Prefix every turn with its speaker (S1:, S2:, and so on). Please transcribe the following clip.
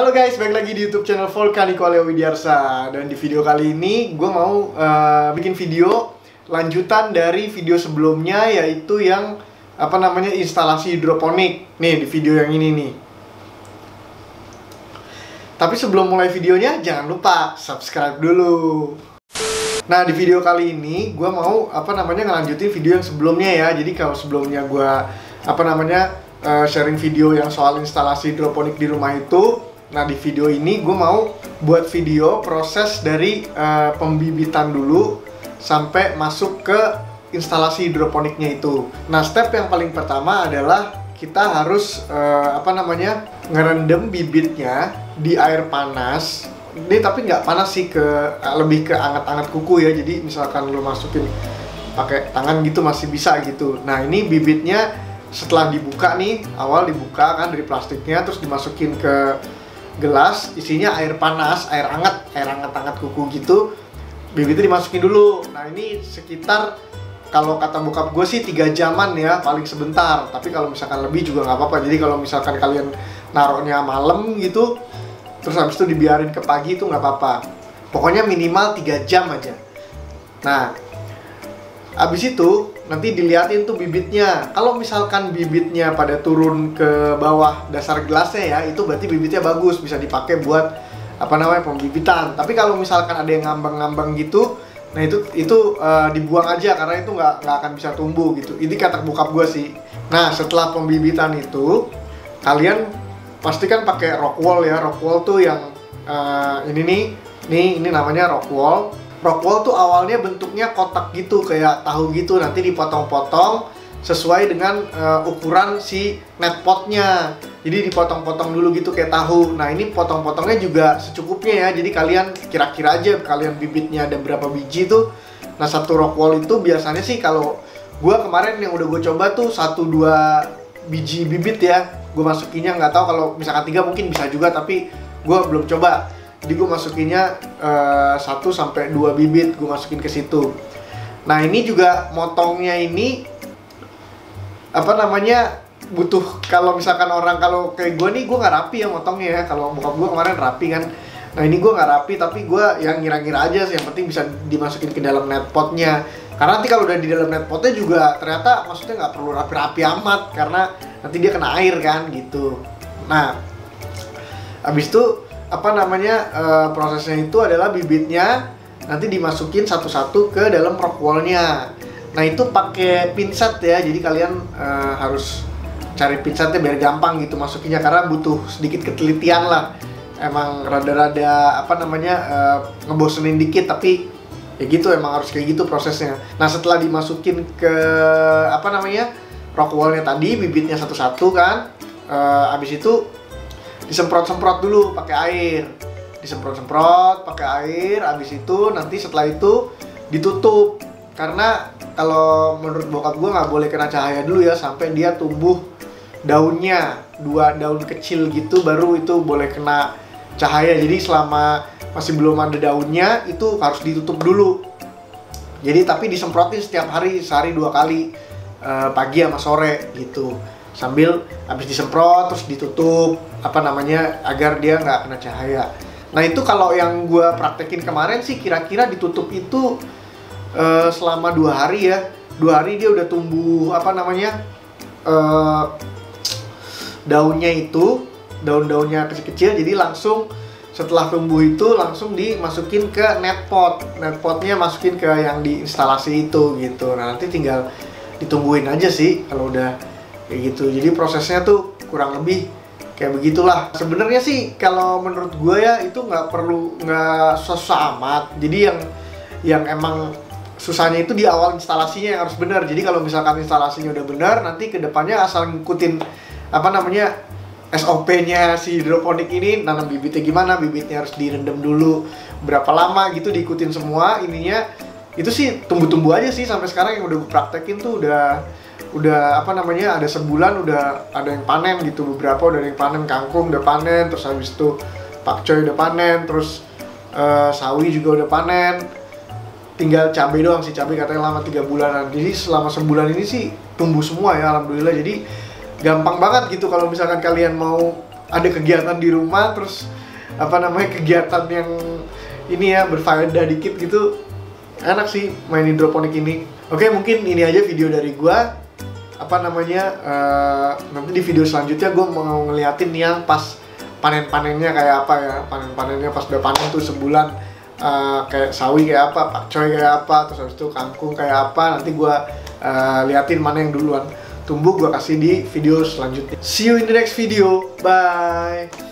S1: Halo guys, balik lagi di YouTube channel Volkaniko Leo Widiarsa. Dan di video kali ini gue mau bikin video lanjutan dari video sebelumnya, yaitu yang instalasi hidroponik. Nih di video yang ini nih. Tapi sebelum mulai videonya jangan lupa subscribe dulu. Nah di video kali ini gue mau ngelanjutin video yang sebelumnya ya. Jadi kalau sebelumnya gue sharing video yang soal instalasi hidroponik di rumah itu, nah di video ini gue mau buat video proses dari pembibitan dulu sampai masuk ke instalasi hidroponiknya itu. Nah step yang paling pertama adalah kita harus ngerendam bibitnya di air panas. Ini tapi nggak panas sih, lebih ke anget-anget kuku ya. Jadi misalkan lo masukin pakai tangan gitu masih bisa gitu. Nah ini bibitnya setelah dibuka nih, awal dibuka kan dari plastiknya, terus dimasukin ke gelas, isinya air panas, air hangat kuku gitu. Bibitnya dimasukin dulu. Nah ini sekitar, kalau kata bokap gue sih 3 jaman ya, paling sebentar. Tapi kalau misalkan lebih juga nggak apa-apa. Jadi kalau misalkan kalian naruhnya malam gitu, terus habis itu dibiarin ke pagi itu nggak apa-apa. Pokoknya minimal 3 jam aja. Nah habis itu nanti diliatin tuh bibitnya. Kalau misalkan bibitnya pada turun ke bawah dasar gelasnya ya, itu berarti bibitnya bagus, bisa dipakai buat pembibitan. Tapi kalau misalkan ada yang ngambang-ngambang gitu, nah itu dibuang aja karena itu nggak akan bisa tumbuh gitu. Ini kata bokap gue sih. Nah setelah pembibitan itu, kalian pastikan pakai rock wool ya. Rock wool tuh yang ini namanya rock wool. Rock wool tuh awalnya bentuknya kotak gitu, kayak tahu gitu. Nanti dipotong-potong sesuai dengan ukuran si net potnya. Jadi dipotong-potong dulu gitu kayak tahu. Nah ini potong-potongnya juga secukupnya ya. Jadi kalian kira-kira aja kalian bibitnya ada berapa biji tuh. Nah satu rock wool itu biasanya sih, kalau gua kemarin yang udah gue coba tuh 1-2 biji bibit ya. Gue masukinnya, nggak tahu kalau misalkan 3 mungkin bisa juga, tapi gue belum coba. Jadi gue masukinnya 1-2 bibit gue masukin ke situ. Nah ini juga motongnya ini butuh, kalau misalkan orang, kalau kayak gue nih, gue nggak rapi ya motongnya ya. Kalau bokap gue kemarin rapi kan. Nah ini gue nggak rapi, tapi gue yang ngira-ngira aja sih. Yang penting bisa dimasukin ke dalam net potnya. Karena nanti kalau udah di dalam net potnya juga ternyata maksudnya nggak perlu rapi-rapi amat, karena nanti dia kena air kan gitu. Nah habis itu prosesnya itu adalah bibitnya nanti dimasukin satu-satu ke dalam rock wool-nya. Nah itu pakai pinset ya, jadi kalian harus cari pinsetnya biar gampang gitu masukinnya, karena butuh sedikit ketelitian lah. Emang rada-rada ngebosenin dikit, tapi ya gitu, emang harus kayak gitu prosesnya. Nah setelah dimasukin ke rock wool-nya tadi, bibitnya satu-satu kan, habis itu disemprot-semprot dulu pakai air. Disemprot-semprot pakai air, habis itu nanti setelah itu ditutup. Karena kalau menurut bokap gue nggak boleh kena cahaya dulu ya, sampai dia tumbuh daunnya 2 daun kecil gitu, baru itu boleh kena cahaya. Jadi selama masih belum ada daunnya itu harus ditutup dulu. Jadi tapi disemprotin setiap hari, sehari 2 kali, pagi sama sore gitu. Sambil habis disemprot terus ditutup agar dia nggak kena cahaya. Nah itu kalau yang gue praktekin kemarin sih, kira-kira ditutup itu selama 2 hari ya. 2 hari dia udah tumbuh daunnya itu, daun-daunnya kecil-kecil. Jadi langsung setelah tumbuh itu langsung dimasukin ke net pot. Net potnya masukin ke yang di instalasi itu gitu. Nah nanti tinggal ditungguin aja sih kalau udah kayak gitu. Jadi prosesnya tuh kurang lebih kayak begitulah. Sebenarnya sih kalau menurut gue ya, itu nggak susah amat. Jadi yang emang susahnya itu di awal instalasinya yang harus benar. Jadi kalau misalkan instalasinya udah benar, nanti kedepannya asal ngikutin SOP-nya si hidroponik ini, nanam bibitnya gimana, bibitnya harus direndam dulu berapa lama gitu, diikutin semua ininya. Itu sih tumbuh-tumbuh aja sih. Sampai sekarang yang udah gue praktekin tuh udah ada sebulan udah ada yang panen gitu. Beberapa udah ada yang panen, kangkung udah panen, terus habis itu pakcoy udah panen, terus sawi juga udah panen. Tinggal cabai doang sih, cabai katanya lama 3 bulanan. Jadi selama sebulan ini sih tumbuh semua ya, alhamdulillah. Jadi gampang banget gitu kalau misalkan kalian mau ada kegiatan di rumah, terus kegiatan yang ini ya berfaedah dikit gitu, enak sih main hidroponik ini. Oke, mungkin ini aja video dari gua. Nanti di video selanjutnya gue mau ngeliatin yang pas panen-panennya kayak apa ya, panen-panennya pas udah panen tuh sebulan, kayak sawi kayak apa, pakcoy kayak apa, terus habis itu kangkung kayak apa. Nanti gue liatin mana yang duluan tumbuh, gue kasih di video selanjutnya. See you in the next video, bye.